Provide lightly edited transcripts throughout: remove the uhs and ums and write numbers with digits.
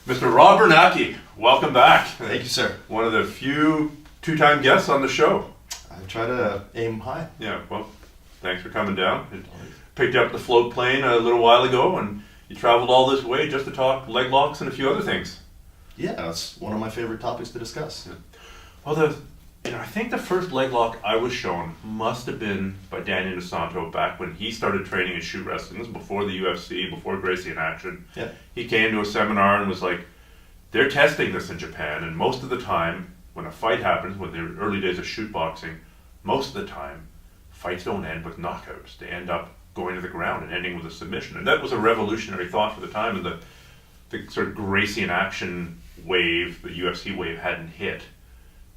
Mr. Rob Biernacki, welcome back. Thank you, sir. One of the few two-time guests on the show. I try to aim high. Yeah, well, thanks for coming down. Picked you up the float plane a little while ago, and you traveled all this way just to talk leg locks and a few other things. Yeah, that's one of my favorite topics to discuss. Yeah. Well, I think the first leg lock I was shown must have been by Daniel DeSanto back when he started training in shoot wrestling. This was before the UFC, before Gracie in Action. Yeah. He came to a seminar and was like, they're testing this in Japan, and most of the time when a fight happens, when the early days of shoot boxing, most of the time fights don't end with knockouts. They end up going to the ground and ending with a submission. And that was a revolutionary thought for the time, and the sort of Gracie in Action wave, the UFC wave, hadn't hit.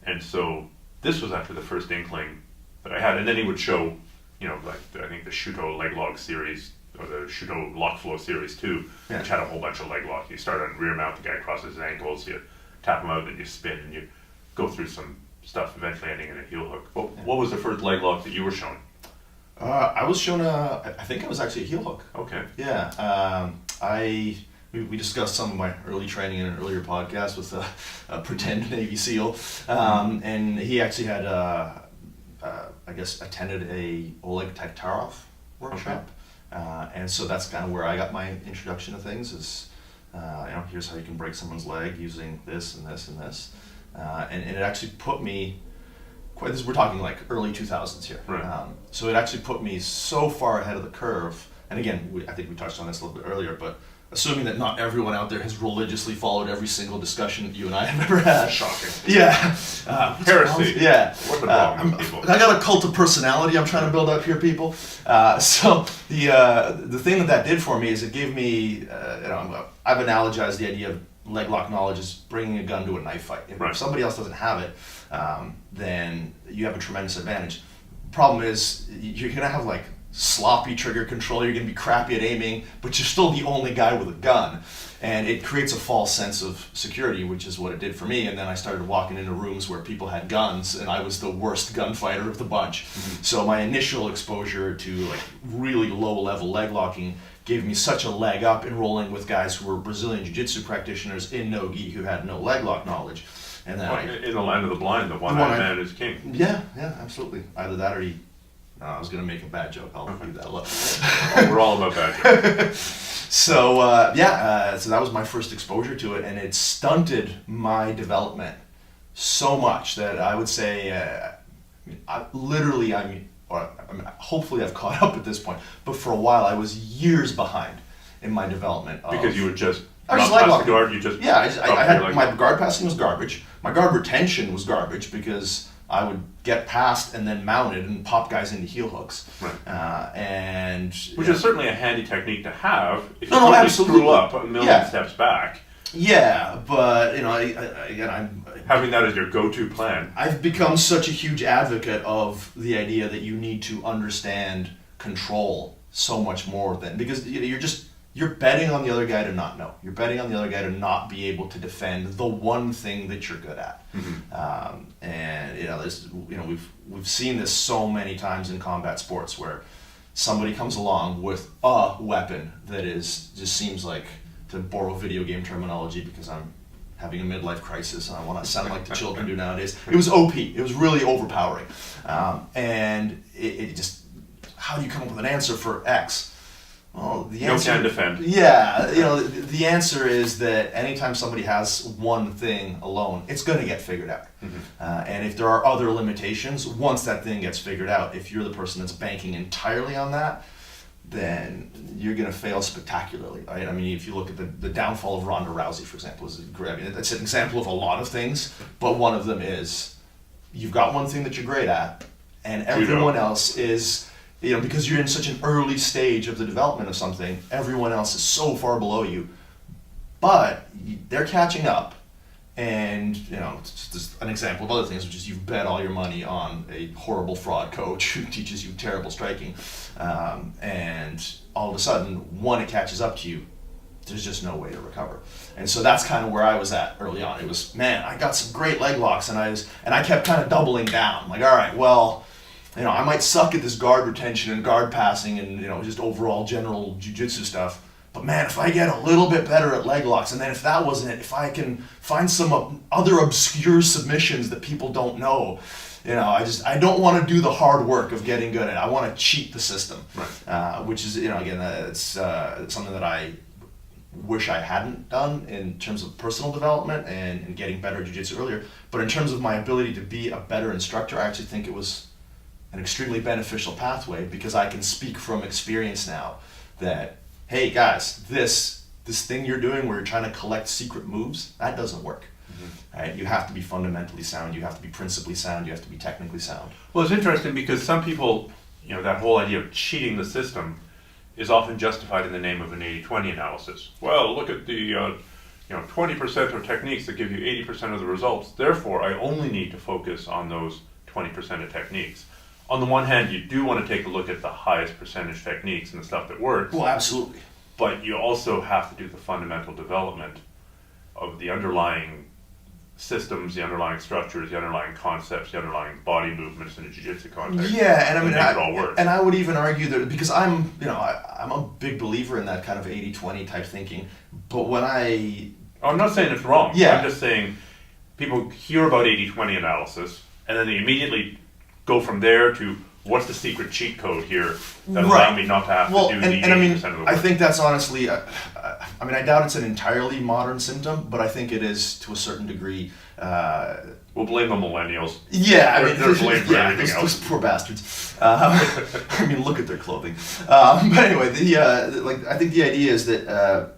And so this was actually the first inkling that I had. And then he would show, like I think the Shuto leg lock series, or the Shuto lock flow series too, Yeah. which had a whole bunch of leg locks. You start on rear mount, the guy crosses his ankles, you tap him out, and you spin, and you go through some stuff, eventually ending in a heel hook. What was the first leg lock that you were shown? I was shown I think it was actually a heel hook. Okay. Yeah. We discussed some of my early training in an earlier podcast with a pretend Navy SEAL. And he actually had, I guess, attended a Oleg Taktarov workshop. Okay. And so that's kind of where I got my introduction to things is, here's how you can break someone's leg using this and this and this. And it actually put me, we're talking like early 2000s here. Right. So it actually put me so far ahead of the curve. And again, I think we touched on this a little bit earlier, but assuming that not everyone out there has religiously followed every single discussion that you and I have ever had. Shocking. Yeah. Heresy. Yeah. What's the problem with people? I got a cult of personality I'm trying to build up here, people. So the thing that did for me is it gave me, I've analogized the idea of leg lock knowledge as bringing a gun to a knife fight. If somebody else doesn't have it, then you have a tremendous advantage. Problem is, you're going to have like sloppy trigger control, you're going to be crappy at aiming, but you're still the only guy with a gun. And it creates a false sense of security, which is what it did for me. And then I started walking into rooms where people had guns, and I was the worst gunfighter of the bunch. Mm-hmm. So my initial exposure to like really low-level leg locking gave me such a leg up in rolling with guys who were Brazilian jiu-jitsu practitioners in no-gi who had no leg lock knowledge. And then in the land of the blind, the one-eyed man is king. Yeah, absolutely. Either that or I was going to make a bad joke. I'll leave that alone. We're all about bad jokes. So so that was my first exposure to it, and it stunted my development so much that I would say, hopefully I've caught up at this point, but for a while I was years behind in my development. Because you would just I not just pass the guard, you just I had my guard passing was garbage. My guard retention was garbage because I would get past and then mounted and pop guys into heel hooks. Right. Which is certainly a handy technique to have if you absolutely screw up a million steps back. Yeah, but I'm having that as your go-to plan. I've become such a huge advocate of the idea that you need to understand control so much more than because you're betting on the other guy to not know. You're betting on the other guy to not be able to defend the one thing that you're good at. Mm-hmm. And we've seen this so many times in combat sports where somebody comes along with a weapon that just seems like, to borrow video game terminology because I'm having a midlife crisis and I want to sound like the children do nowadays. It was OP. It was really overpowering. And it just, how do you come up with an answer for X? Well, the answer, no can defend. Yeah, the answer is that anytime somebody has one thing alone, it's going to get figured out. Mm-hmm. And if there are other limitations, once that thing gets figured out, if you're the person that's banking entirely on that, then you're going to fail spectacularly, right? I mean, if you look at the downfall of Ronda Rousey, for example, is great. I mean, that's an example of a lot of things, but one of them is you've got one thing that you're great at, and everyone else is, because you're in such an early stage of the development of something, everyone else is so far below you, but they're catching up. And, it's just an example of other things, which is you've bet all your money on a horrible fraud coach who teaches you terrible striking. And all of a sudden, when it catches up to you, there's just no way to recover. And so that's kind of where I was at early on. It was, man, I got some great leg locks, and I kept kind of doubling down. Like, all right, well, I might suck at this guard retention and guard passing and, just overall general jiu-jitsu stuff, But man, if I get a little bit better at leg locks, and then if that wasn't it, if I can find some other obscure submissions that people don't know, I don't want to do the hard work of getting good at it. I want to cheat the system, right. Which is, again, it's something that I wish I hadn't done in terms of personal development and getting better at jiu-jitsu earlier. But in terms of my ability to be a better instructor, I actually think it was an extremely beneficial pathway, because I can speak from experience now that, hey guys, this thing you're doing where you're trying to collect secret moves, that doesn't work. Mm-hmm. Right? You have to be fundamentally sound, you have to be principally sound, you have to be technically sound. Well, it's interesting because some people, that whole idea of cheating the system is often justified in the name of an 80-20 analysis. Well, look at the 20% of techniques that give you 80% of the results. Therefore, I only need to focus on those 20% of techniques. On the one hand, you do want to take a look at the highest percentage techniques and the stuff that works. Well, absolutely. But you also have to do the fundamental development of the underlying systems, the underlying structures, the underlying concepts, the underlying body movements in a jiu-jitsu context. Yeah, and I mean, make it all work. And I would even argue that, because I'm a big believer in that kind of 80-20 type thinking. But when I'm not saying it's wrong. Yeah. I'm just saying people hear about 80-20 analysis and then they immediately go from there to what's the secret cheat code here that allow me not to have to do the 80% of the work. I think that's honestly, I doubt it's an entirely modern symptom, but I think it is to a certain degree. We'll blame the millennials. Yeah, they're blamed for everything else. Those poor bastards. Look at their clothing. But anyway, I think the idea is that,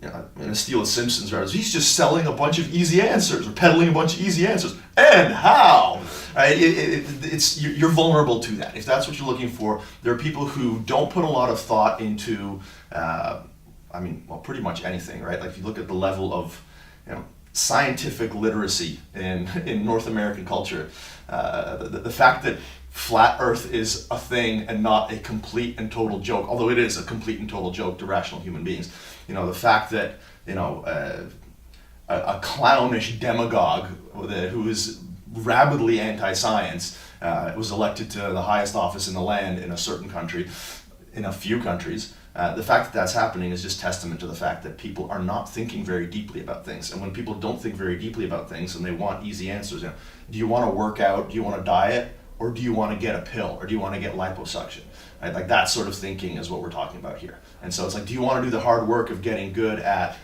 in a steal of Simpsons reference, he's just selling a bunch of easy answers or peddling a bunch of easy answers. And how? Right? You're vulnerable to that. If that's what you're looking for, there are people who don't put a lot of thought into, pretty much anything, right? Like if you look at the level of, scientific literacy in North American culture, the fact that flat Earth is a thing and not a complete and total joke, although it is a complete and total joke to rational human beings. The fact that a clownish demagogue who is rabidly anti-science was elected to the highest office in the land in a certain country, in a few countries. The fact that that's happening is just testament to the fact that people are not thinking very deeply about things. And when people don't think very deeply about things and they want easy answers, do you want to work out? Do you want to diet? Or do you want to get a pill? Or do you want to get liposuction? Right? Like that sort of thinking is what we're talking about here. And so it's like, do you want to do the hard work of getting good at,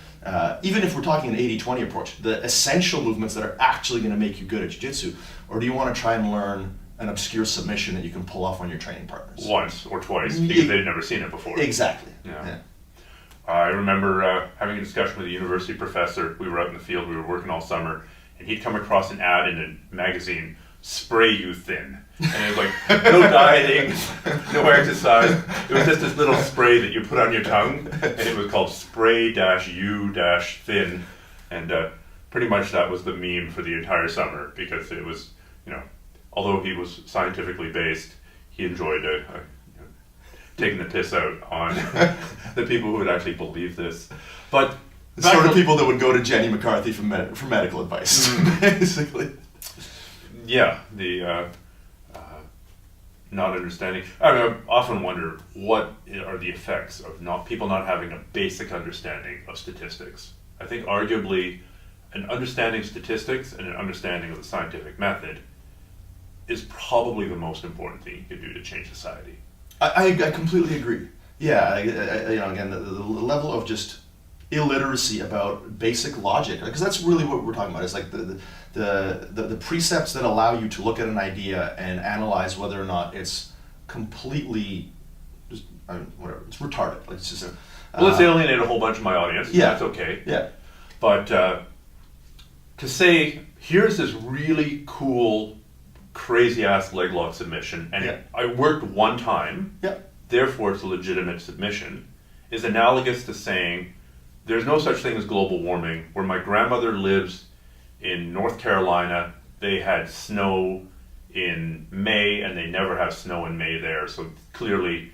even if we're talking an 80-20 approach, the essential movements that are actually going to make you good at jiu-jitsu? Or do you want to try and learn an obscure submission that you can pull off on your training partners? Once or twice, because they'd never seen it before. Exactly. Yeah. I remember having a discussion with a university professor. We were out in the field, we were working all summer, and he'd come across an ad in a magazine, Spray You Thin. And it was like, no dieting, no exercise. It was just this little spray that you put on your tongue, and it was called Spray-U-Thin. And pretty much that was the meme for the entire summer, because it was, although he was scientifically based, he enjoyed taking the piss out on the people who would actually believe this. But the sort of people that would go to Jenny McCarthy for medical advice, basically. Yeah, the not understanding. I often wonder what are the effects of people not having a basic understanding of statistics. I think arguably an understanding of statistics and an understanding of the scientific method is probably the most important thing you could do to change society. I completely agree. Yeah, again, the level of just illiteracy about basic logic, because that's really what we're talking about. It's like the precepts that allow you to look at an idea and analyze whether or not it's completely just it's retarded. Like it's just let's alienate a whole bunch of my audience. Yeah, that's okay. Yeah, but to say here's this really cool, crazy ass leg lock submission, and I worked one time. Yeah. Therefore, it's a legitimate submission. Is analogous to saying there's no such thing as global warming. Where my grandmother lives in North Carolina, they had snow in May, and they never have snow in May there. So clearly,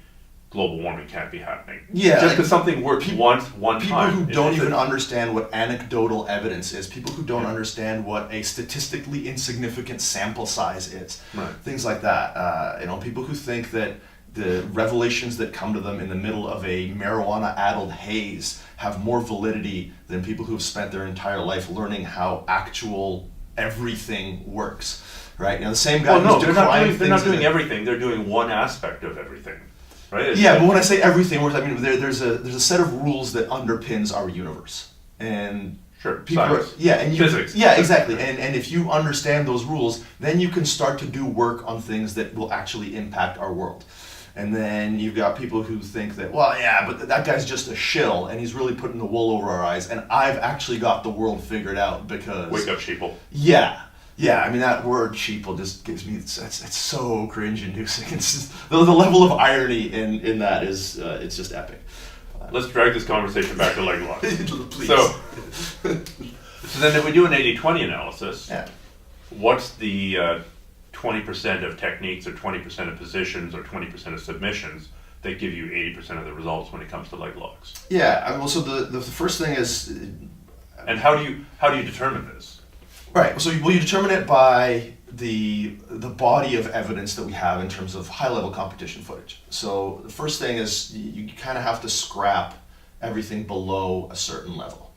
global warming can't be happening. Yeah, just because something works one time. People who don't even understand what anecdotal evidence is. People who don't understand what a statistically insignificant sample size is. Right. Things like that. People who think that the revelations that come to them in the middle of a marijuana-addled haze have more validity than people who have spent their entire life learning how actual everything works, right? You know, the same guy. Well, no, who's they're not doing it. everything. They're doing one aspect of everything, right? It's Yeah, like, but when I say everything, I mean there's a set of rules that underpins our universe, and sure, people science. and Physics. Yeah, exactly. And if you understand those rules, then you can start to do work on things that will actually impact our world. And then you've got people who think that, well, yeah, but that guy's just a shill, and he's really putting the wool over our eyes, and I've actually got the world figured out because... Wake up, sheeple. Yeah. Yeah, I mean, that word sheeple just gives me... It's so cringe-inducing. It's just, the level of irony in that is... it's just epic. Let's drag this conversation back to leg lock. Please. So then if we do an 80-20 analysis, Yeah. what's the 20% of techniques or 20% of positions or 20% of submissions that give you 80% of the results when it comes to leg locks? Yeah, well, so the first thing is... And how do you determine this? Right, so you determine it by the body of evidence that we have in terms of high-level competition footage. So the first thing is you kind of have to scrap everything below a certain level.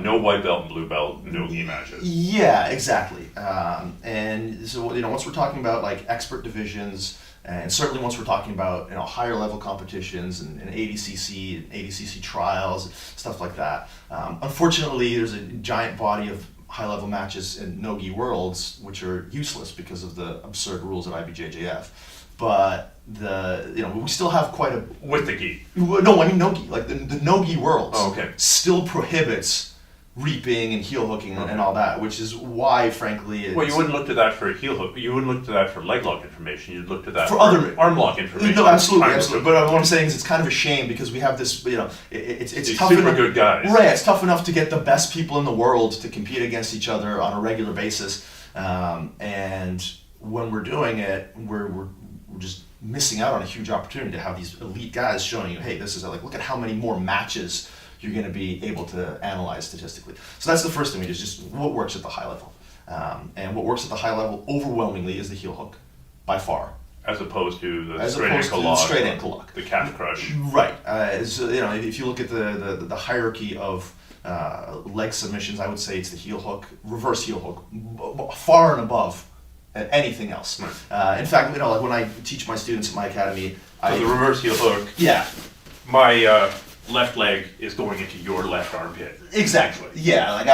No white belt and blue belt, no gi matches. Yeah, exactly. And so once we're talking about like expert divisions, and certainly once we're talking about higher level competitions and ADCC trials, stuff like that. Unfortunately, there's a giant body of high level matches in no-gi worlds which are useless because of the absurd rules of IBJJF. But we still have quite a... With the gi? No, I mean no-gi. Like the no-gi worlds okay. still prohibits reaping and heel hooking and all that, which is why, frankly, it's... Well, you wouldn't look to that for a heel hook. You wouldn't look to that for leg lock information. You'd look to that for other arm lock information. No, absolutely. But what I'm saying is it's kind of a shame because we have this, it's These tough super enough, good guys. Right, it's tough enough to get the best people in the world to compete against each other on a regular basis. And when we're doing it, we're just missing out on a huge opportunity to have these elite guys showing you, hey, this is look at how many more matches you're going to be able to analyze statistically. So that's the first thing we do, is just what works at the high level. And what works at the high level overwhelmingly is the heel hook, by far. As opposed to the straight ankle lock. The calf crush. Right. So, if you look at the hierarchy of leg submissions, I would say it's the heel hook, reverse heel hook, far and above anything else. Right. In fact, like when I teach my students at my academy, the reverse heel hook. Yeah. My left leg is going into your left armpit. Exactly. Yeah. Like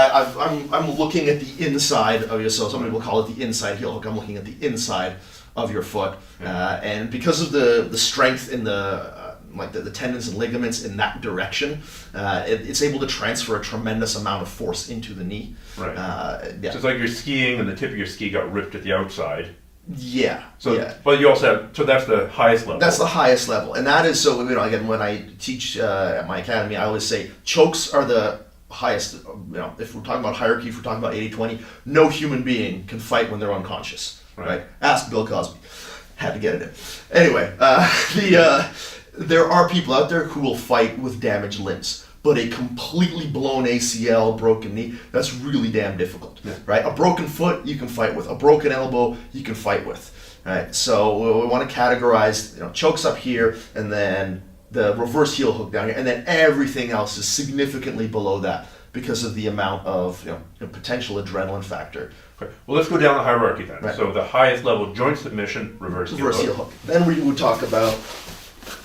I'm looking at the inside of your. So somebody will call it the inside heel hook. I'm looking at the inside of your foot, and because of the strength in the tendons and ligaments in that direction, it's able to transfer a tremendous amount of force into the knee. Right. Yeah. So it's like you're skiing and the tip of your ski got ripped at the outside. Yeah. So, yeah. But you also have, so that's the highest level. That's the highest level, and that is so. Again, when I teach at my academy, I always say chokes are the highest. If we're talking about hierarchy, if we're talking about 80-20, no human being can fight when they're unconscious. Right? Ask Bill Cosby. Had to get it in. Anyway, there are people out there who will fight with damaged limbs, but a completely blown ACL, broken knee, that's really damn difficult, right? A broken foot, you can fight with. A broken elbow, you can fight with, right? So we want to categorize, chokes up here, and then the reverse heel hook down here, and then everything else is significantly below that because of the amount of potential adrenaline factor. Okay. Well, let's go down the hierarchy then. Right. So the highest level, joint submission, reverse heel hook. Then we would talk about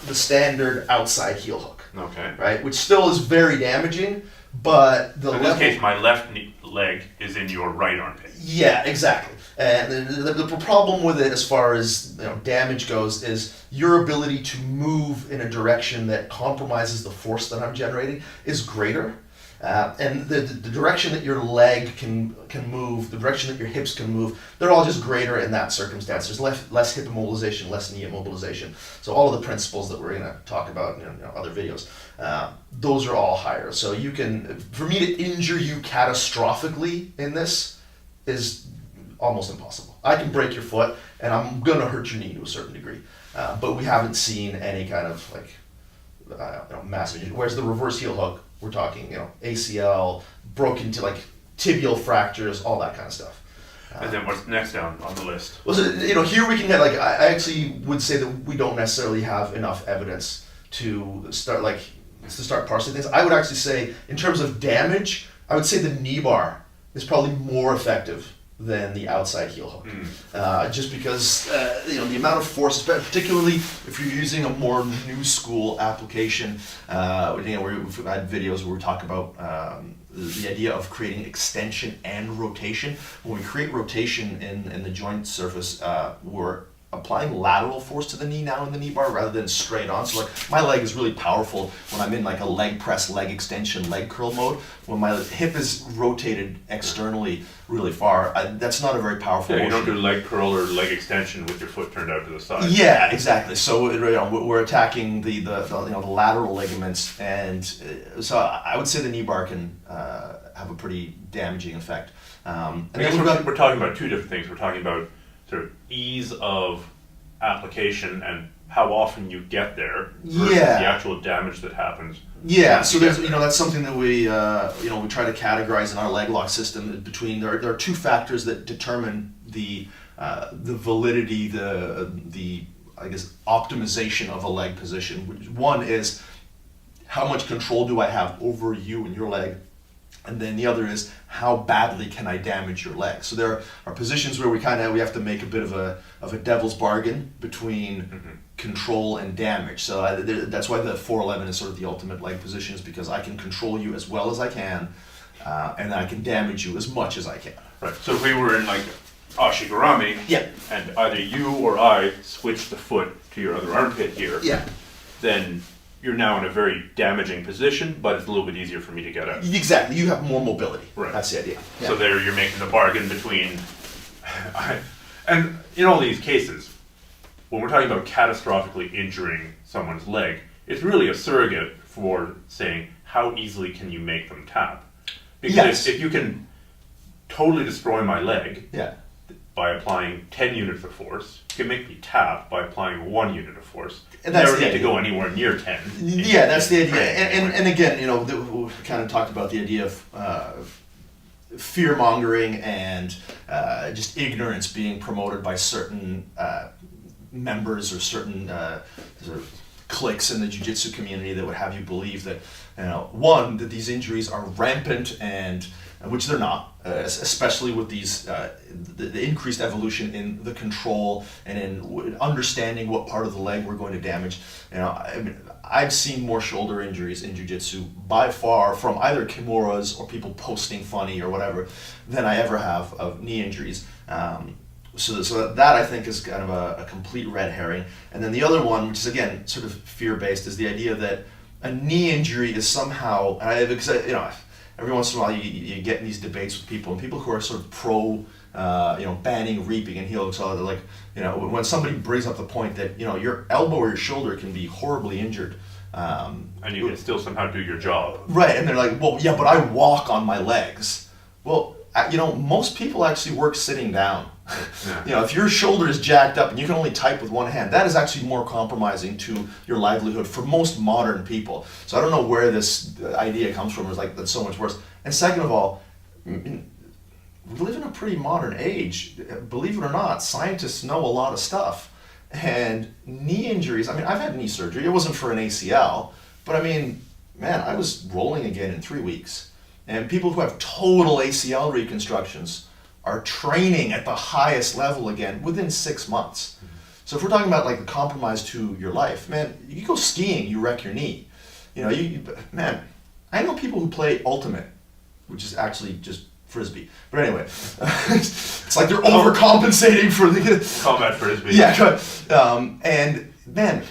the standard outside heel hook. Okay. Right, which still is very damaging, but in this case, my left leg is in your right armpit. Yeah, exactly. And the problem with it, as far as damage goes, is your ability to move in a direction that compromises the force that I'm generating is greater. And the direction that your leg can move, the direction that your hips can move, they're all just greater in that circumstance. There's less hip immobilization, less knee immobilization. So all of the principles that we're going to talk about in other videos, those are all higher. So you can, for me to injure you catastrophically in this is almost impossible. I can break your foot and I'm going to hurt your knee to a certain degree. But we haven't seen any kind of massive injury. Whereas the reverse heel hook, we're talking, ACL, broken to tibial fractures, all that kind of stuff. And then what's next down on the list? Well, so, here we can get I actually would say that we don't necessarily have enough evidence to start parsing things. I would actually say, in terms of damage, I would say the knee bar is probably more effective than the outside heel hook, just because the amount of force, particularly if you're using a more new school application. We've had videos where we talk about the idea of creating extension and rotation. When we create rotation in the joint surface, we're applying lateral force to the knee now in the knee bar rather than straight on. So my leg is really powerful when I'm in a leg press, leg extension, leg curl mode. When my hip is rotated externally really far, that's not a very powerful motion. You don't do leg curl or leg extension with your foot turned out to the side. Yeah, exactly. So we're attacking the lateral ligaments, and so I would say the knee bar can have a pretty damaging effect. And I guess we're talking about two different things. We're talking about sort of ease of application and how often you get there versus the actual damage that happens. Yeah, so there's that's something that we we try to categorize in our leg lock system. Between there are two factors that determine the validity, the I guess optimization of a leg position. One is how much control do I have over you and your leg, and then the other is how badly can I damage your leg. So there are positions where we have to make a bit of a devil's bargain between control and damage. So that's why the 411 is sort of the ultimate leg position, is because I can control you as well as I can, and I can damage you as much as I can. Right. So if we were in Ashigarami, and either you or I switched the foot to your other armpit here, then you're now in a very damaging position, but it's a little bit easier for me to get out. Exactly. You have more mobility. Right. That's the idea. So there you're making the bargain between... and in all these cases, when we're talking about catastrophically injuring someone's leg, it's really a surrogate for saying, how easily can you make them tap? Because if you can totally destroy my leg by applying 10 units of force, you can make me tap by applying 1 unit of force. And that's never need to go anywhere near 10. Yeah, that's the idea. And again, we kind of talked about the idea of fear-mongering and just ignorance being promoted by certain members or certain sort of cliques in the jiu-jitsu community that would have you believe that, one, that these injuries are rampant, and which they're not, especially with these the increased evolution in the control and in understanding what part of the leg we're going to damage. I've seen more shoulder injuries in jiu-jitsu by far from either kimuras or people posting funny or whatever than I ever have of knee injuries. So that I think is kind of a complete red herring. And then the other one, which is again sort of fear-based, is the idea that a knee injury is somehow, every once in a while you get in these debates with people, and people who are sort of pro, banning reaping and heel hooks, they're like, when somebody brings up the point that, your elbow or your shoulder can be horribly injured. And you can still somehow do your job. Right, and they're like, well, yeah, but I walk on my legs. Well, most people actually work sitting down. If your shoulder is jacked up and you can only type with one hand, that is actually more compromising to your livelihood for most modern people. So I don't know where this idea comes from. It's like, that's so much worse. And second of all, we live in a pretty modern age. Believe it or not, scientists know a lot of stuff. And knee injuries, I've had knee surgery. It wasn't for an ACL, but I was rolling again in 3 weeks. And people who have total ACL reconstructions are training at the highest level again within 6 months. So if we're talking about the compromise to your life, man, you go skiing, you wreck your knee. I know people who play ultimate, which is actually just frisbee. But anyway, it's like they're overcompensating for the combat frisbee. Yeah, and man,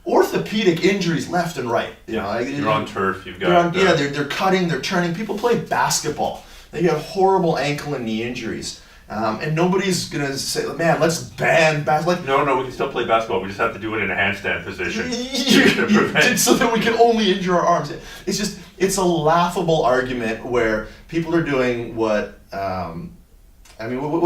orthopedic injuries left and right. You're on turf. You've got they're cutting, they're turning. People play basketball. They get horrible ankle and knee injuries, and nobody's gonna say, "Man, let's ban basketball." No, we can still play basketball. We just have to do it in a handstand position so that we can only injure our arms. It's a laughable argument where people are doing what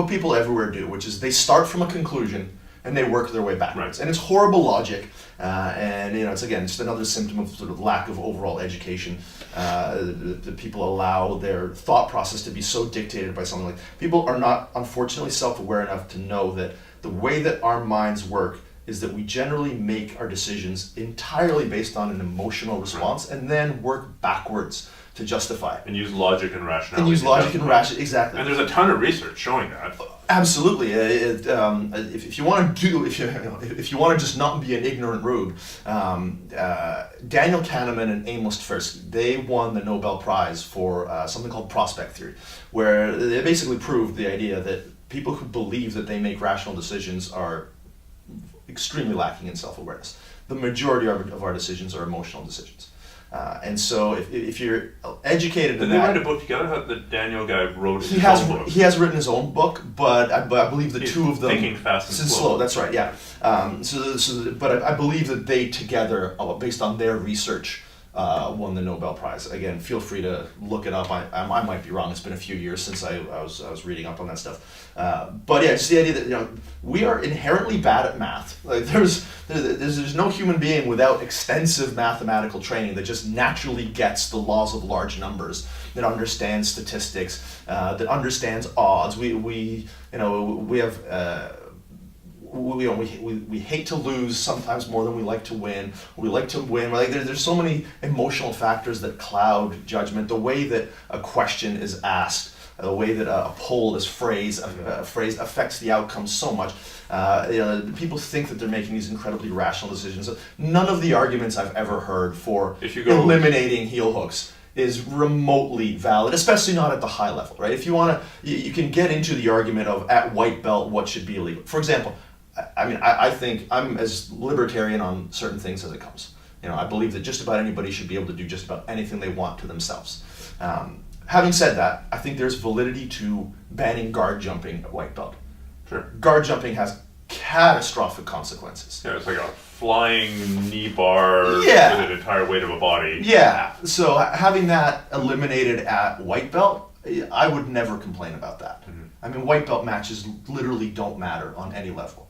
people everywhere do, which is they start from a conclusion and they work their way backwards. Right. And it's horrible logic, and it's again just another symptom of sort of lack of overall education. The people allow their thought process to be so dictated by something like people are not unfortunately self-aware enough to know that the way that our minds work is that we generally make our decisions entirely based on an emotional response and then work backwards to justify it. And use logic and rationality. Exactly. And there's a ton of research showing that. Absolutely. If you want to if you want to just not be an ignorant rube, Daniel Kahneman and Amos Tversky, they won the Nobel Prize for something called prospect theory, where they basically proved the idea that people who believe that they make rational decisions are extremely lacking in self-awareness. The majority of our decisions are emotional decisions. And so if you're educated in that... Did they write a book together? The Daniel guy wrote his own book. He has written his own book, but I believe the two of them... Thinking Fast and Slow. That's right, yeah. But I believe that they together, based on their research, won the Nobel Prize. Again, feel free to look it up. I might be wrong. It's been a few years since I was reading up on that stuff. But yeah, just the idea that we are inherently bad at math. Like there's no human being without extensive mathematical training that just naturally gets the laws of large numbers, that understands statistics, that understands odds. We have. We hate to lose sometimes more than we like to win. We like to win. Like there's so many emotional factors that cloud judgment. The way that a question is asked, the way that a poll is phrased affects the outcome so much. People think that they're making these incredibly rational decisions. None of the arguments I've ever heard for eliminating heel hooks is remotely valid, especially not at the high level, right? If you want to, you can get into the argument of at white belt what should be illegal. For example, I think I'm as libertarian on certain things as it comes. I believe that just about anybody should be able to do just about anything they want to themselves. Having said that, I think there's validity to banning guard jumping at white belt. Sure. Guard jumping has catastrophic consequences. Yeah, it's like a flying knee bar with an entire weight of a body. Yeah, so having that eliminated at white belt, I would never complain about that. Mm-hmm. I mean, white belt matches literally don't matter on any level.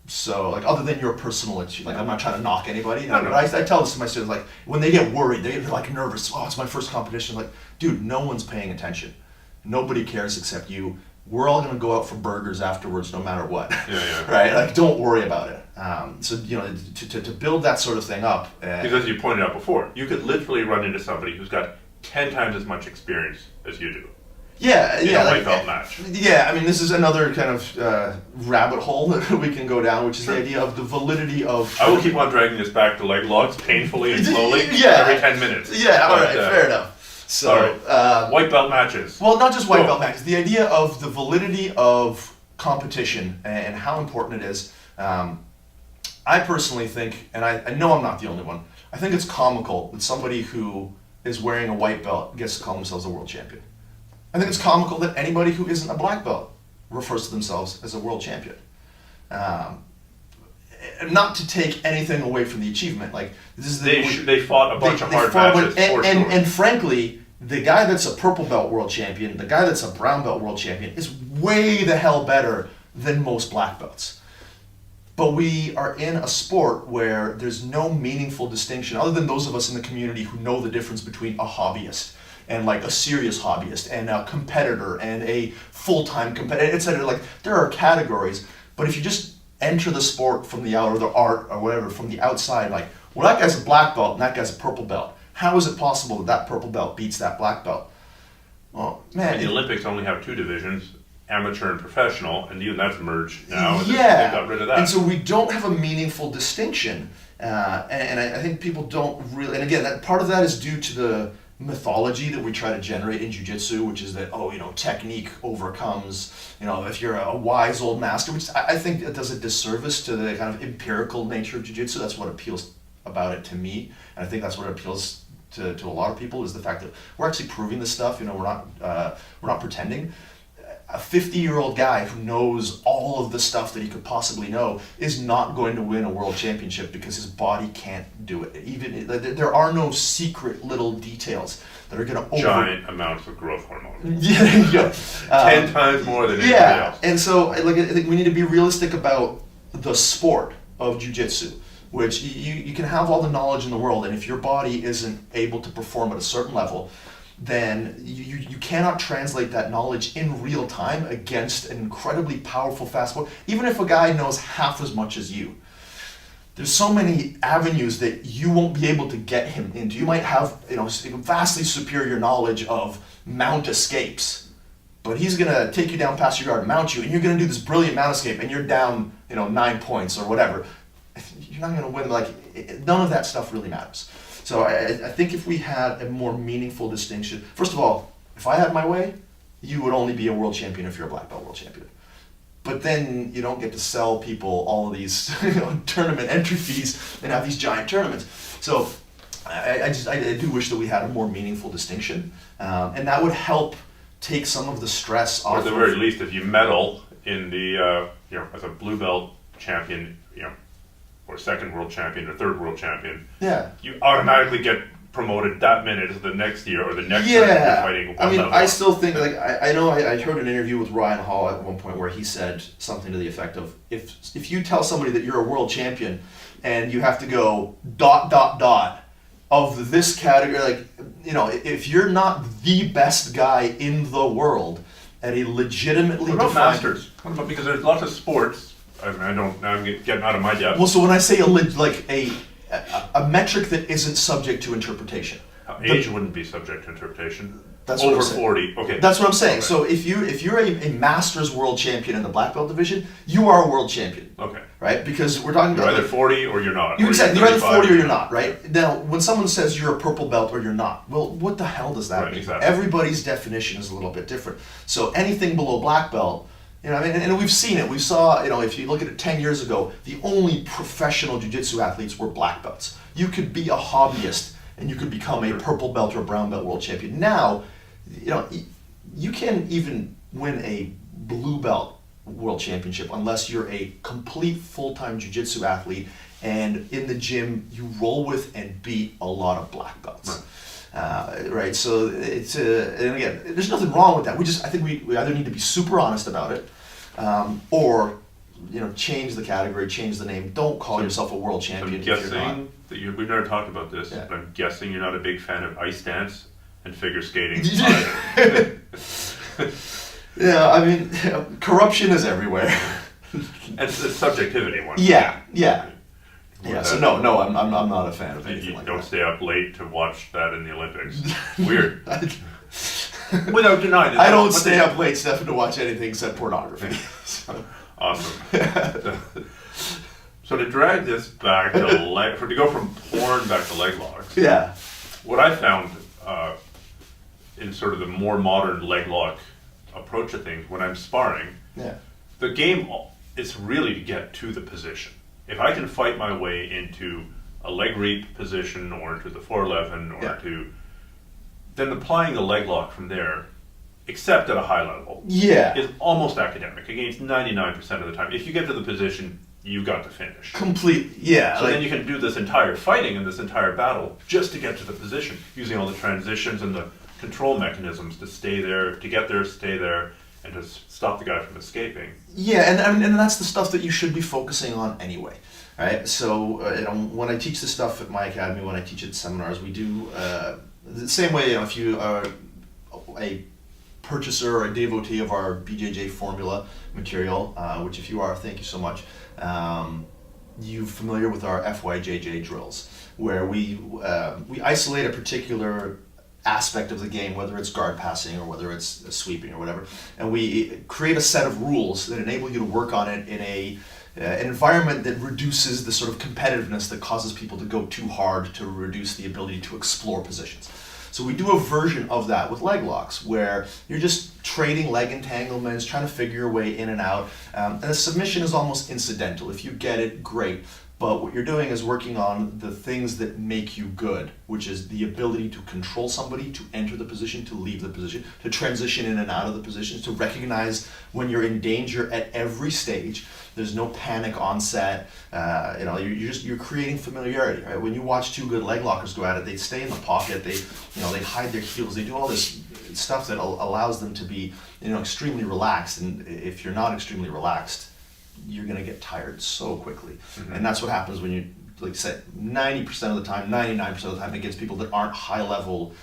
So, other than your personal issue, I'm not trying to knock anybody. No. But I tell this to my students, when they get worried, they're nervous. Oh, it's my first competition. Dude, no one's paying attention. Nobody cares except you. We're all going to go out for burgers afterwards, no matter what. Yeah. Right? Don't worry about it. So, to build that sort of thing up. Because as you pointed out before, you could literally run into somebody who's got 10 times as much experience as you do. Yeah. In a white belt match. Yeah, I mean, this is another kind of rabbit hole that we can go down, which is the idea of the validity of... I will keep on dragging this back to leg locks painfully and slowly every 10 minutes. Yeah, all right, fair enough. So, white belt matches. Well, not just white belt matches. The idea of the validity of competition and how important it is. I personally think, and I know I'm not the only one, I think it's comical that somebody who is wearing a white belt gets to call themselves a world champion. I think it's comical that anybody who isn't a black belt refers to themselves as a world champion. Not to take anything away from the achievement, they fought a bunch of hard matches for sure. And frankly, the guy that's a purple belt world champion, the guy that's a brown belt world champion, is way the hell better than most black belts. But we are in a sport where there's no meaningful distinction, other than those of us in the community who know the difference between a hobbyist and a serious hobbyist and a competitor and a full-time competitor, etc. There are categories, but if you just enter the sport from the out, or the art or whatever from the outside, that guy's a black belt and that guy's a purple belt. How is it possible that purple belt beats that black belt? Well, man. And the Olympics only have two divisions, amateur and professional, and even that's merged now. Yeah. They got rid of that. And so we don't have a meaningful distinction. And I think people don't really, and again, that part of that is due to the mythology that we try to generate in jiu-jitsu, which is that, technique overcomes, if you're a wise old master, which I think it does a disservice to the kind of empirical nature of jiu-jitsu. That's what appeals about it to me. And I think that's what appeals to a lot of people, is the fact that we're actually proving this stuff. We're not pretending. A 50-year-old guy who knows all of the stuff that he could possibly know is not going to win a world championship because his body can't do it. Even there are no secret little details that are going to giant amounts of growth hormone. Yeah. 10 times more than anybody else. And so I think we need to be realistic about the sport of jiu-jitsu, which you can have all the knowledge in the world, and if your body isn't able to perform at a certain level, then you cannot translate that knowledge in real time against an incredibly powerful fast sport, even if a guy knows half as much as you. There's so many avenues that you won't be able to get him into. You might have, vastly superior knowledge of mount escapes, but he's gonna take you down past your guard, mount you, and you're gonna do this brilliant mount escape, and you're down, 9 points or whatever. You're not gonna win. None of that stuff really matters. So I think if we had a more meaningful distinction, first of all, if I had my way, you would only be a world champion if you're a black belt world champion. But then you don't get to sell people all of these tournament entry fees and have these giant tournaments. So I do wish that we had a more meaningful distinction, and that would help take some of the stress off. Or at the very least, if you medal in the as a blue belt champion, or second world champion or third world champion, you automatically get promoted that minute to the next year or the next time you're fighting one level. I still think, I know I heard an interview with Ryan Hall at one point where he said something to the effect of, if you tell somebody that you're a world champion and you have to go ... of this category, if you're not the best guy in the world at a legitimately what about masters? What about, because there's lots of sports, I'm getting out of my depth. Well, so when I say a metric that isn't subject to interpretation. Age wouldn't be subject to interpretation. That's over what I'm saying. 40. Okay. That's what I'm saying. Okay. So if you're a Masters world champion in the black belt division, you are a world champion. Okay. Right? Because we're talking about you're either 40 or you're not. You're either 40 or you're not, right? Now, when someone says you're a purple belt or you're not, well, what the hell does that mean? Exactly. Everybody's definition is a little bit different. So anything below black belt, and we've seen it. We saw, if you look at it 10 years ago, the only professional jiu-jitsu athletes were black belts. You could be a hobbyist and you could become a purple belt or a brown belt world champion. Now, you can't even win a blue belt world championship unless you're a complete full-time jiu-jitsu athlete and in the gym you roll with and beat a lot of black belts. Right. So it's and again, there's nothing wrong with that. I think we either need to be super honest about it, or change the category, change the name. Don't call yourself a world champion. I'm guessing that we've never talked about this, but I'm guessing you're not a big fan of ice dance and figure skating either. Corruption is everywhere. It's subjectivity one. Yeah. So no, I'm not a fan of anything like that. You don't stay up late to watch that in the Olympics. Weird. Without denying. I don't stay up late, Stephan, to watch anything except pornography. So. Awesome. So to drag this back to to go from porn back to leg locks. Yeah. What I found in sort of the more modern leg lock approach to things when I'm sparring, the game is really to get to the position. If I can fight my way into a leg reap position or into the 411 or then applying the leg lock from there, except at a high level, is almost academic against 99% of the time. If you get to the position, you got to finish. Complete, So then you can do this entire fighting and this entire battle just to get to the position, using all the transitions and the control mechanisms to stay there, to get there, stay there, and to stop the guy from escaping. Yeah, and that's the stuff that you should be focusing on anyway, right? So when I teach this stuff at my academy, when I teach at seminars, we do the same way. If you are a purchaser or a devotee of our BJJ formula material, which if you are, thank you so much. You're familiar with our FYJJ drills, where we isolate a particular aspect of the game, whether it's guard passing or whether it's sweeping or whatever, and we create a set of rules that enable you to work on it in an environment that reduces the sort of competitiveness that causes people to go too hard, to reduce the ability to explore positions. So we do a version of that with leg locks, where you're just trading leg entanglements, trying to figure your way in and out, and the submission is almost incidental. If you get it, great. But what you're doing is working on the things that make you good, which is the ability to control somebody, to enter the position, to leave the position, to transition in and out of the positions, to recognize when you're in danger at every stage. There's no panic onset. You're creating familiarity. Right? When you watch two good leg lockers go at it, they stay in the pocket. They hide their heels. They do all this stuff that allows them to be extremely relaxed. And if you're not extremely relaxed, you're going to get tired so quickly. And that's what happens when you, like I said, 90% of the time, 99% of the time against people that aren't high-level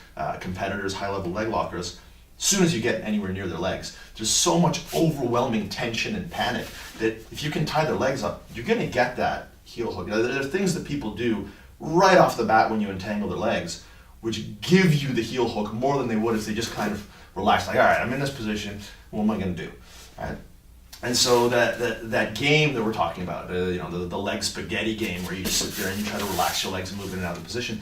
competitors, high-level leg lockers. As soon as you get anywhere near their legs, there's so much overwhelming tension and panic that if you can tie their legs up, you're going to get that heel hook. Now, there are things that people do right off the bat when you entangle their legs, which give you the heel hook more than they would if they just kind of relax, like, all right, I'm in this position, what am I going to do? All right? And so that game that we're talking about, the leg spaghetti game where you just sit there and you try to relax your legs and move in and out of the position,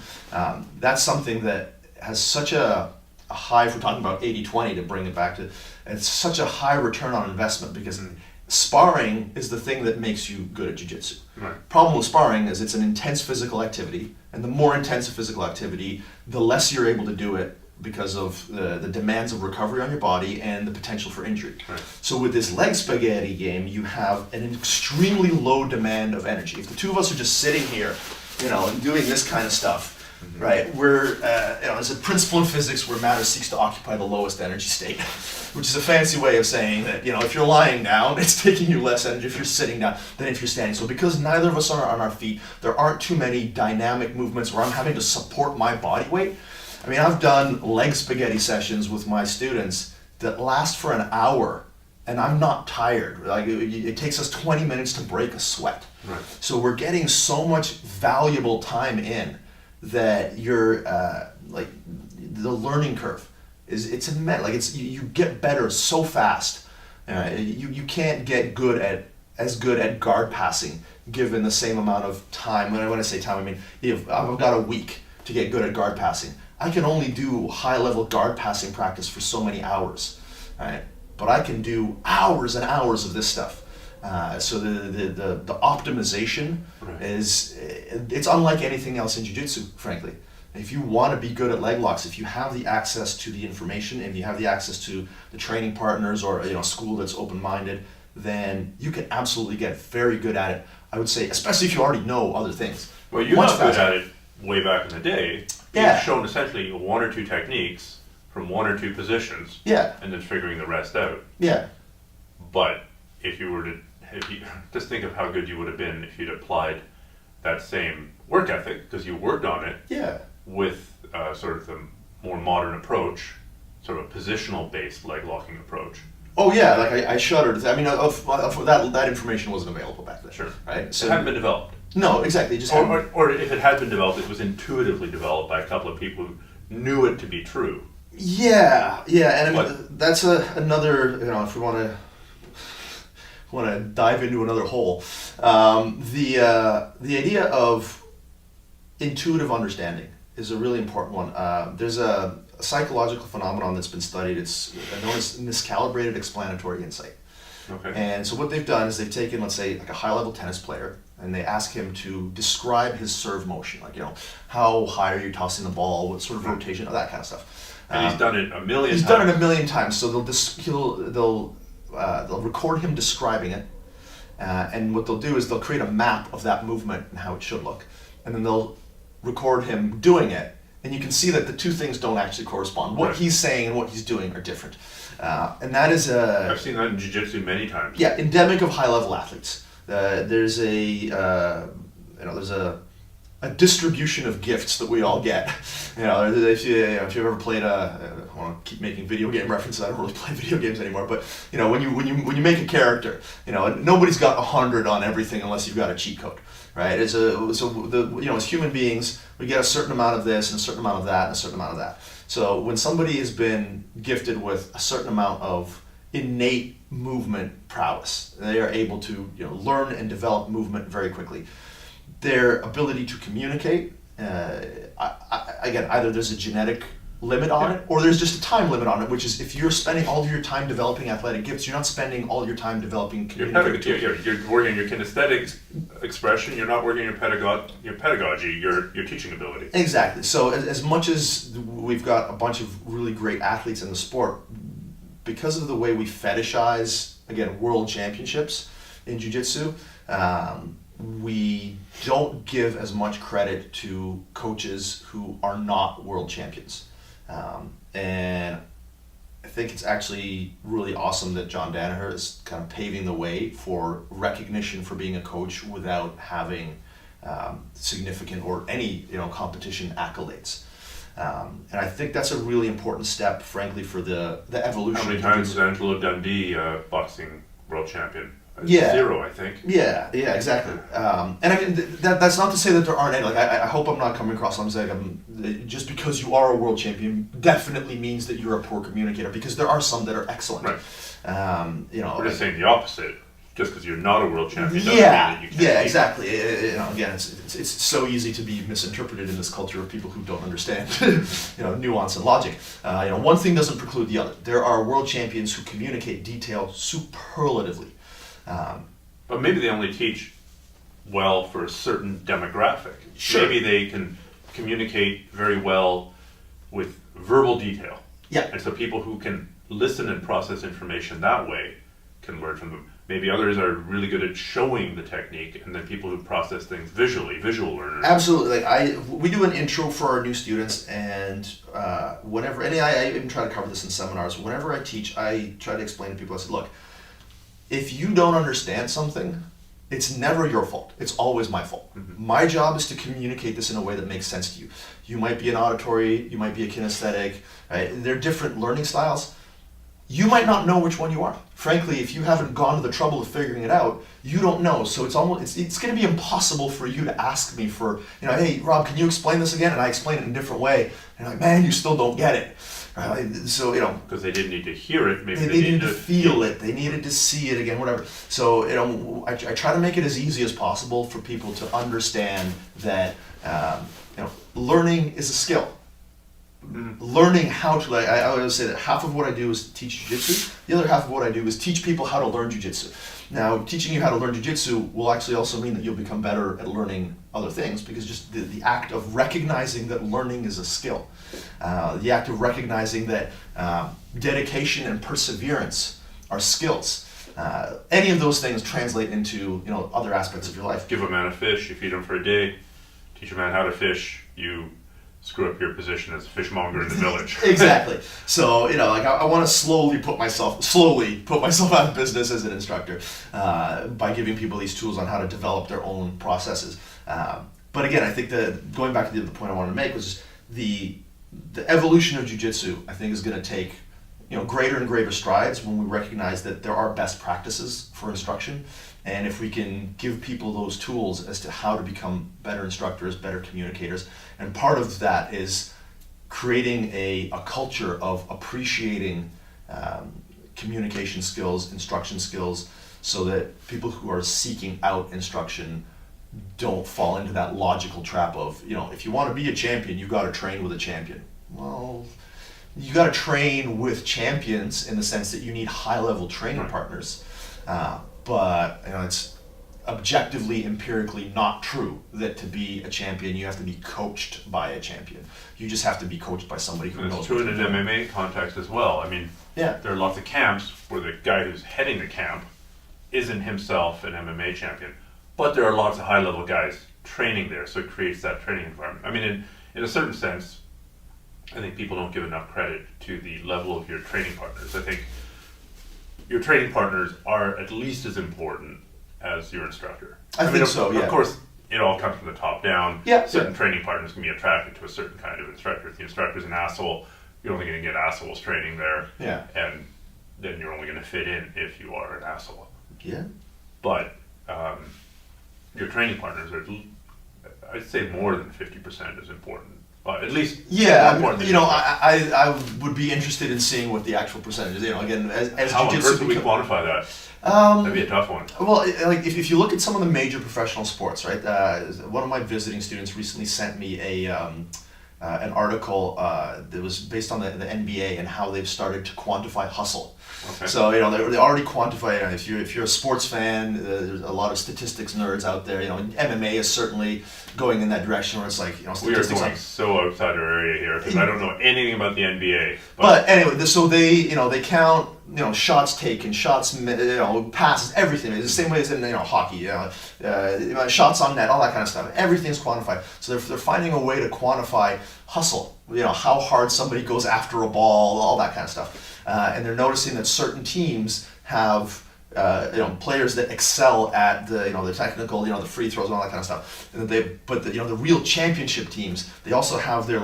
that's something that has such a high, if we're talking about 80-20 to bring it back to, it's such a high return on investment because sparring is the thing that makes you good at jiu-jitsu. Right. Problem with sparring is it's an intense physical activity, and the more intense a physical activity, the less you're able to do it because of the demands of recovery on your body and the potential for injury. Right. So with this leg spaghetti game, you have an extremely low demand of energy. If the two of us are just sitting here, and doing this kind of stuff, right? We're, there's a principle in physics where matter seeks to occupy the lowest energy state, which is a fancy way of saying that, if you're lying down, it's taking you less energy if you're sitting down than if you're standing. So because neither of us are on our feet, there aren't too many dynamic movements where I'm having to support my body weight. I mean, I've done leg spaghetti sessions with my students that last for an hour, and I'm not tired. Like it takes us 20 minutes to break a sweat. Right. So we're getting so much valuable time in that you're the learning curve it's immense. Like you get better so fast. You can't get as good at guard passing given the same amount of time. When I say time, I mean if I've got a week to get good at guard passing, I can only do high level guard passing practice for so many hours, right? But I can do hours and hours of this stuff. So the optimization it's unlike anything else in jiu-jitsu, frankly. If you want to be good at leg locks, if you have the access to the information, if you have the access to the training partners or a school that's open-minded, then you can absolutely get very good at it. I would say, especially if you already know other things. Well, you got good at it way back in the day. Yeah. You've shown essentially one or two techniques from one or two positions. Yeah. And then figuring the rest out. Yeah. But if you just think of how good you would have been if you'd applied that same work ethic, because you worked on it. Yeah. With sort of the more modern approach, sort of a positional-based leg locking approach. Oh yeah, like I shuddered. I mean, that information wasn't available back then. Sure. Right. So it hadn't been developed. No, exactly. Just or if it had been developed, it was intuitively developed by a couple of people who knew it to be true. Yeah, and I mean that's another. If we want to dive into another hole, the idea of intuitive understanding is a really important one. There's a psychological phenomenon that's been studied. It's known as miscalibrated explanatory insight. Okay. And so what they've done is they've taken, let's say, like a high-level tennis player, and they ask him to describe his serve motion, like how high are you tossing the ball, what sort of rotation, all that kind of stuff. And he's done it a million times. He's done it a million times. So they'll record him describing it, and what they'll do is they'll create a map of that movement and how it should look, and then they'll record him doing it, and you can see that the two things don't actually correspond. What he's saying and what he's doing are different, and that is I've seen that in jiu-jitsu many times. Yeah, endemic of high-level athletes. There's a distribution of gifts that we all get. If you've ever played I want to keep making video game references. I don't really play video games anymore. But when you make a character, nobody's got 100 on everything unless you've got a cheat code, right? As human beings, we get a certain amount of this and a certain amount of that and a certain amount of that. So when somebody has been gifted with a certain amount of innate movement prowess, they are able to learn and develop movement very quickly. Their ability to communicate, again, either there's a genetic limit on it, or there's just a time limit on it, which is if you're spending all of your time developing athletic gifts, you're not spending all your time developing communication. You're working on your kinesthetic expression, you're not working on your pedagogy, your teaching ability. Exactly. So as much as we've got a bunch of really great athletes in the sport, because of the way we fetishize, again, world championships in jiu-jitsu, we don't give as much credit to coaches who are not world champions. And I think it's actually really awesome that John Danaher is kind of paving the way for recognition for being a coach without having significant or any competition accolades. And I think that's a really important step, frankly, for the evolution. How many times is Angelo Dundee boxing world champion? Yeah. 0, I think. Yeah, exactly. And I mean, that's not to say that there aren't any. Like, I hope I'm not coming across. I'm saying just because you are a world champion definitely means that you're a poor communicator, because there are some that are excellent. Right. We're just like, saying the opposite. Just because you're not a world champion doesn't mean that you can't. Yeah, exactly. Again, it's so easy to be misinterpreted in this culture of people who don't understand, nuance and logic. One thing doesn't preclude the other. There are world champions who communicate detail superlatively. But maybe they only teach well for a certain demographic. Sure. Maybe they can communicate very well with verbal detail. Yeah. And so people who can listen and process information that way can learn from them. Maybe others are really good at showing the technique, and then people who process things visually, visual learners. Absolutely. We do an intro for our new students, and whenever, and I even try to cover this in seminars, whenever I teach, I try to explain to people, I said, look, if you don't understand something, it's never your fault. It's always my fault. Mm-hmm. My job is to communicate this in a way that makes sense to you. You might be an auditory, you might be a kinesthetic, right? They're different learning styles. You might not know which one you are. Frankly, if you haven't gone to the trouble of figuring it out, you don't know. So it's going to be impossible for you to ask me for, hey, Rob, can you explain this again? And I explain it in a different way. And you're like, man, you still don't get it. Right? So, because they didn't need to hear it, maybe they needed to feel it. They needed to see it again, whatever. So, I try to make it as easy as possible for people to understand that, learning is a skill. Mm-hmm. Learning how to, I always say that half of what I do is teach jiu-jitsu. The other half of what I do is teach people how to learn jiu-jitsu. Now, teaching you how to learn jiu-jitsu will actually also mean that you'll become better at learning other things, because just the act of recognizing that learning is a skill, the act of recognizing that dedication and perseverance are skills. Any of those things translate into other aspects of your life. Give a man a fish, you feed him for a day. Teach a man how to fish, you screw up your position as a fishmonger in the village. Exactly. So, I want to slowly put myself out of business as an instructor by giving people these tools on how to develop their own processes. But again, I think that going back to the point I wanted to make was the evolution of jiu-jitsu, I think, is going to take greater and greater strides when we recognize that there are best practices for instruction. And if we can give people those tools as to how to become better instructors, better communicators, and part of that is creating a culture of appreciating communication skills, instruction skills, so that people who are seeking out instruction don't fall into that logical trap of, if you want to be a champion, you've got to train with a champion. Well, you got to train with champions in the sense that you need high-level training partners. But it's objectively, empirically not true that to be a champion you have to be coached by a champion. You just have to be coached by somebody who knows. It's true in an MMA context as well. I mean, there are lots of camps where the guy who's heading the camp isn't himself an MMA champion, but there are lots of high-level guys training there, so it creates that training environment. I mean, in a certain sense, I think people don't give enough credit to the level of your training partners. I think your training partners are at least as important as your instructor. I think so, yeah. Of course, it all comes from the top down. Yeah. Certain training partners can be attracted to a certain kind of instructor. If the instructor's an asshole, you're only going to get assholes training there. Yeah. And then you're only going to fit in if you are an asshole. Yeah. But your training partners are, I'd say, more than 50% is important. At least, yeah. I would be interested in seeing what the actual percentage is. Again, as how on earth do we quantify that? That'd be a tough one. Well, if you look at some of the major professional sports, right? One of my visiting students recently sent me an article that was based on the NBA and how they've started to quantify hustle. Okay. So they already quantify it. If you're a sports fan, there's a lot of statistics nerds out there. MMA is certainly going in that direction where it's like statistics. We are going so outside our area here because I don't know anything about the NBA. But anyway, so they count shots taken, shots passes, everything. It's the same way as in hockey. Shots on net, all that kind of stuff. Everything's quantified. So they're finding a way to quantify hustle. How hard somebody goes after a ball, all that kind of stuff. and they're noticing that certain teams have players that excel at the technical, the free throws and all that kind of stuff. And the real championship teams, they also have their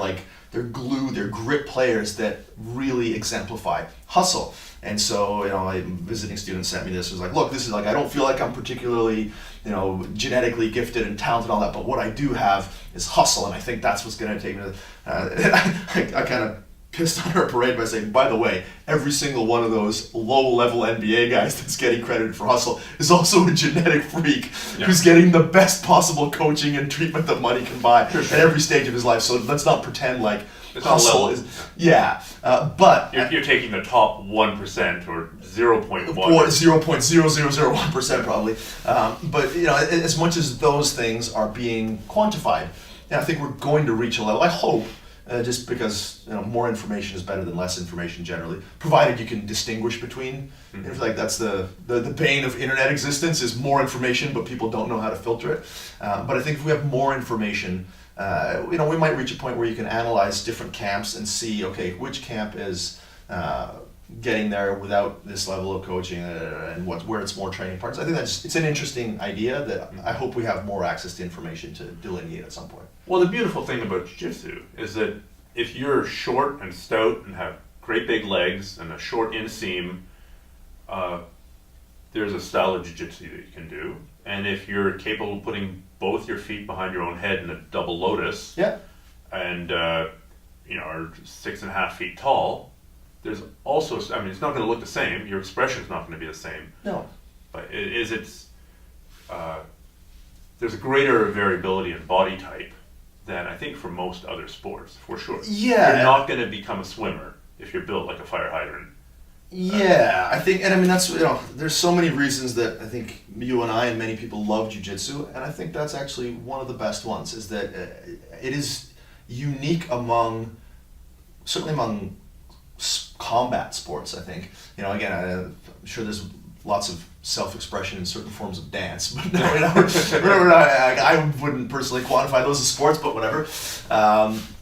glue, their grit players that really exemplify hustle. And so, a visiting student sent me this. It was like, look, this is I don't feel like I'm particularly, genetically gifted and talented and all that, but what I do have is hustle, and I think that's what's going to take me to. I kind of pissed on her parade by saying, by the way, every single one of those low-level NBA guys that's getting credited for hustle is also a genetic freak who's getting the best possible coaching and treatment that money can buy at every stage of his life. So let's not pretend like it's hustle is... Yeah, but... You're taking the top 1% or 0.1. 0.0001% probably. But, as much as those things are being quantified, I think we're going to reach a level, I hope, just because more information is better than less information generally, provided you can distinguish between. That's the bane of internet existence is more information, but people don't know how to filter it. But I think if we have more information, we might reach a point where you can analyze different camps and see, okay, which camp is getting there without this level of coaching and where it's more training parts. I think it's an interesting idea that I hope we have more access to information to delineate at some point. Well, the beautiful thing about jiu-jitsu is that if you're short and stout and have great big legs and a short inseam, there's a style of jiu-jitsu that you can do. And if you're capable of putting both your feet behind your own head in a double lotus, and are 6.5 feet tall, there's also, it's not going to look the same. Your expression's not going to be the same. No. But there's a greater variability in body type than I think for most other sports, for sure. Yeah. You're not going to become a swimmer if you're built like a fire hydrant. Yeah, I think, and that's, there's so many reasons that I think you and I and many people love jiu-jitsu, and I think that's actually one of the best ones, is that it is unique certainly among combat sports, I think. Again, I'm sure there's lots of self-expression in certain forms of dance, but I wouldn't personally quantify those as sports, but whatever.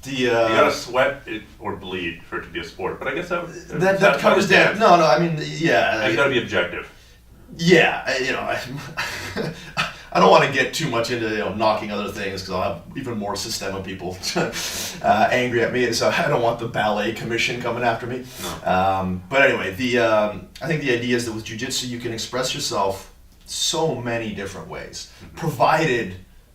You gotta sweat it or bleed for it to be a sport, but I guess that covers dance. No, yeah. And you gotta be objective. Yeah, I don't want to get too much into knocking other things because I'll have even more Systema people angry at me, so I don't want the ballet commission coming after me. No. But anyway, I think the idea is that with jiu-jitsu you can express yourself so many different ways, provided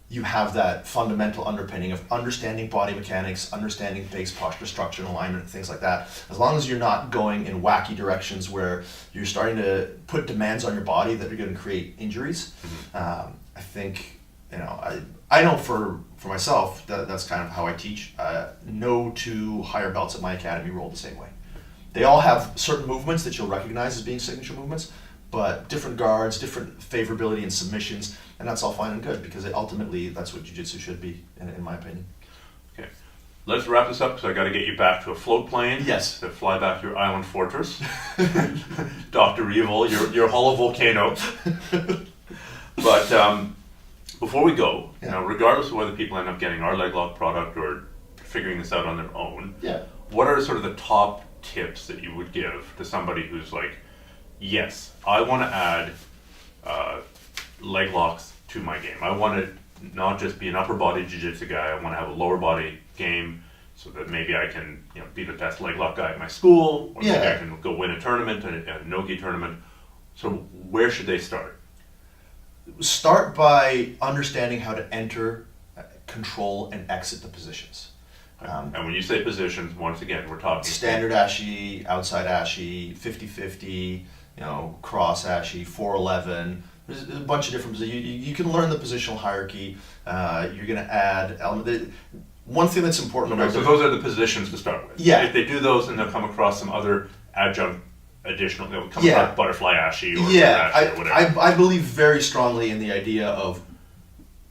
you have that fundamental underpinning of understanding body mechanics, understanding base posture, structure, and alignment, things like that. As long as you're not going in wacky directions where you're starting to put demands on your body that are going to create injuries, I think, I know for myself, that's kind of how I teach. No two higher belts at my academy roll the same way. They all have certain movements that you'll recognize as being signature movements, but different guards, different favorability and submissions, and that's all fine and good because ultimately that's what jiu-jitsu should be, in my opinion. Okay, let's wrap this up because I got to get you back to a float plane. Yes. To fly back to your island fortress. Dr. Evil, your hollow volcano. But before we go, regardless of whether people end up getting our Leglock product or figuring this out on their own, what are sort of the top tips that you would give to somebody who's like, yes, I want to add leg locks to my game. I want to not just be an upper body jiu-jitsu guy. I want to have a lower body game so that maybe I can be the best leg lock guy at my school, or maybe I can go win a tournament, a no-gi tournament. So where should they start? Start by understanding how to enter, control, and exit the positions. And when you say positions, once again, we're talking standard ashi, outside ashi, 50-50, cross ashi, 411. There's a bunch of different positions. You can learn the positional hierarchy. You're going to add element. One thing that's important. Okay, so those are the positions to start with. Yeah. If they do those, then they'll come across some other adjunct additional. They'll come across butterfly ashi or ashi or whatever. I believe very strongly in the idea of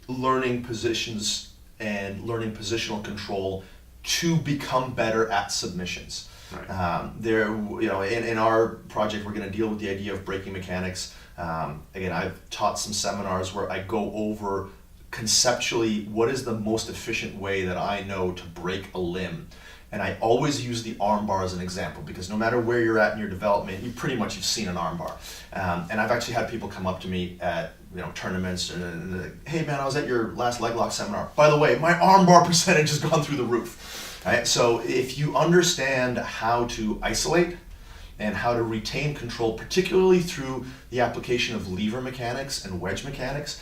learning positions and learning positional control to become better at submissions. Right. In our project, we're going to deal with the idea of breaking mechanics. Again, I've taught some seminars where I go over conceptually what is the most efficient way that I know to break a limb. And I always use the arm bar as an example because no matter where you're at in your development, you've seen an arm bar. And I've actually had people come up to me at tournaments and like, hey man, I was at your last leg lock seminar. By the way, my arm bar percentage has gone through the roof. Right? So if you understand how to isolate and how to retain control, particularly through the application of lever mechanics and wedge mechanics,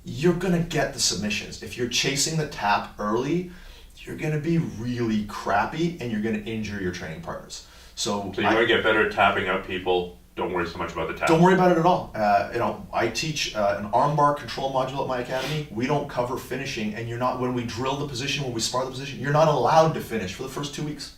you're gonna get the submissions. If you're chasing the tap early, you're going to be really crappy and you're going to injure your training partners. So you want to get better at tapping out people. Don't worry so much about the tap. Don't worry about it at all. I teach an armbar control module at my academy. We don't cover finishing, and you're not, when we drill the position, when we spar the position, you're not allowed to finish for the first 2 weeks.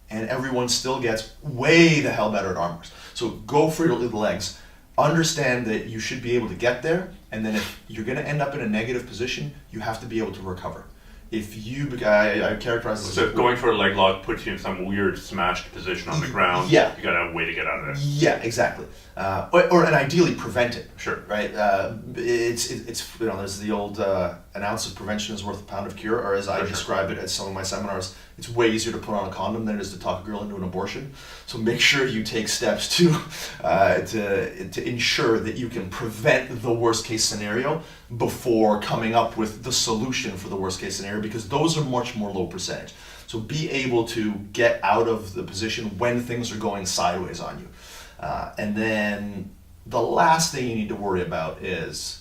And everyone still gets way the hell better at armbars. So go for your legs. Understand that you should be able to get there, and then if you're going to end up in a negative position, you have to be able to recover. If you, I characterize this so going for a leg lock puts you in some weird smashed position on the ground. Yeah. You got to have a way to get out of there. Yeah, exactly. And ideally prevent it. Sure. Right. It's there's the old an ounce of prevention is worth a pound of cure, or as I describe it at some of my seminars, it's way easier to put on a condom than it is to talk a girl into an abortion. So make sure you take steps to ensure that you can prevent the worst case scenario before coming up with the solution for the worst case scenario, because those are much more low percentage. So be able to get out of the position when things are going sideways on you. And then the last thing you need to worry about is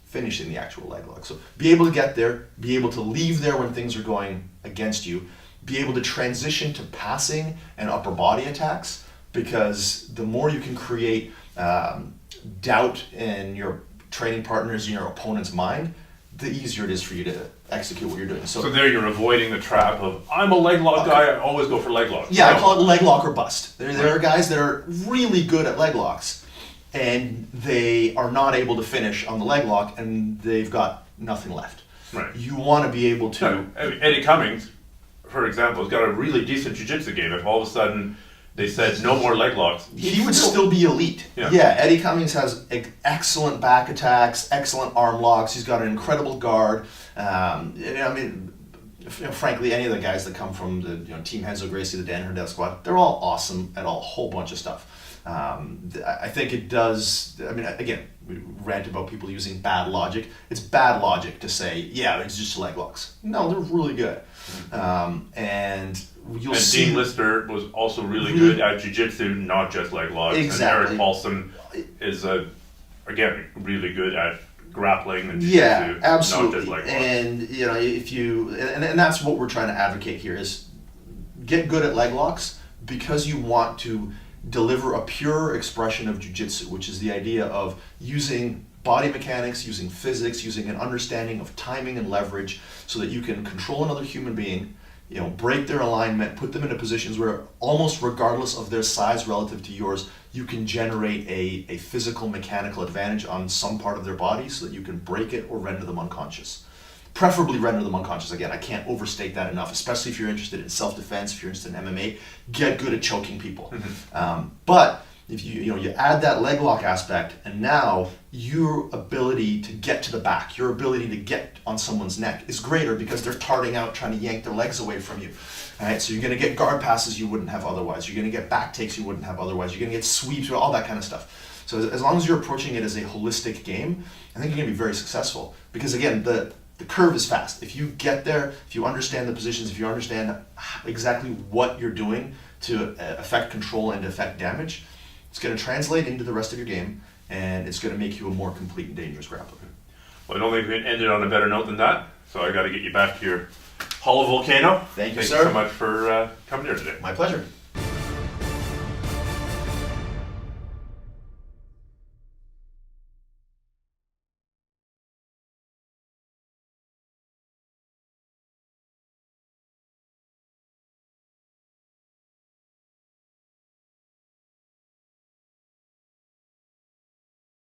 finishing the actual leg lock. So be able to get there, be able to leave there when things are going against you, be able to transition to passing and upper body attacks, because the more you can create doubt in your training partners, in your opponent's mind, the easier it is for you to execute what you're doing. So there you're avoiding the trap of, I'm a leg lock guy, I always go for leg lock. Yeah, I call it leg lock or bust. There are guys that are really good at leg locks, and they are not able to finish on the leg lock, and they've got nothing left. Right. You want to be able to... Eddie Cummings, for example, has got a really decent jiu-jitsu game. If all of a sudden they said no more leg locks, he would still be elite. Yeah. Eddie Cummings has excellent back attacks, excellent arm locks. He's got an incredible guard. Frankly, any of the guys that come from the Team Henzo Gracie, the Dan Herdell squad, they're all awesome at a whole bunch of stuff. I think it does. Again, we rant about people using bad logic. It's bad logic to say, yeah, it's just leg locks. No, they're really good. And you'll see. Dean Lister was also really good at jiu-jitsu, not just leg locks. Exactly. And Eric Paulson is, again, really good at grappling and jiu-jitsu, absolutely. not just leg locks. And if you and that's what we're trying to advocate here is get good at leg locks, because you want to deliver a pure expression of jiu-jitsu, which is the idea of using body mechanics, using physics, using an understanding of timing and leverage, so that you can control another human being, break their alignment, put them into positions where almost regardless of their size relative to yours, you can generate a physical mechanical advantage on some part of their body so that you can break it or render them unconscious. Preferably render them unconscious. Again, I can't overstate that enough, especially if you're interested in self-defense, if you're interested in MMA, get good at choking people. But if you add that leg lock aspect, and now your ability to get to the back, your ability to get on someone's neck is greater because they're tarting out trying to yank their legs away from you. All right, so you're going to get guard passes you wouldn't have otherwise. You're going to get back takes you wouldn't have otherwise. You're going to get sweeps, all that kind of stuff. So as long as you're approaching it as a holistic game, I think you're going to be very successful. Because again, the curve is fast. If you get there, if you understand the positions, if you understand exactly what you're doing to affect control and to affect damage, it's going to translate into the rest of your game, and it's going to make you a more complete and dangerous grappler. Well, I don't think we can end it on a better note than that, so I got to get you back to your Hollow Volcano. Thank you, Thank sir. you so much for coming here today. My pleasure.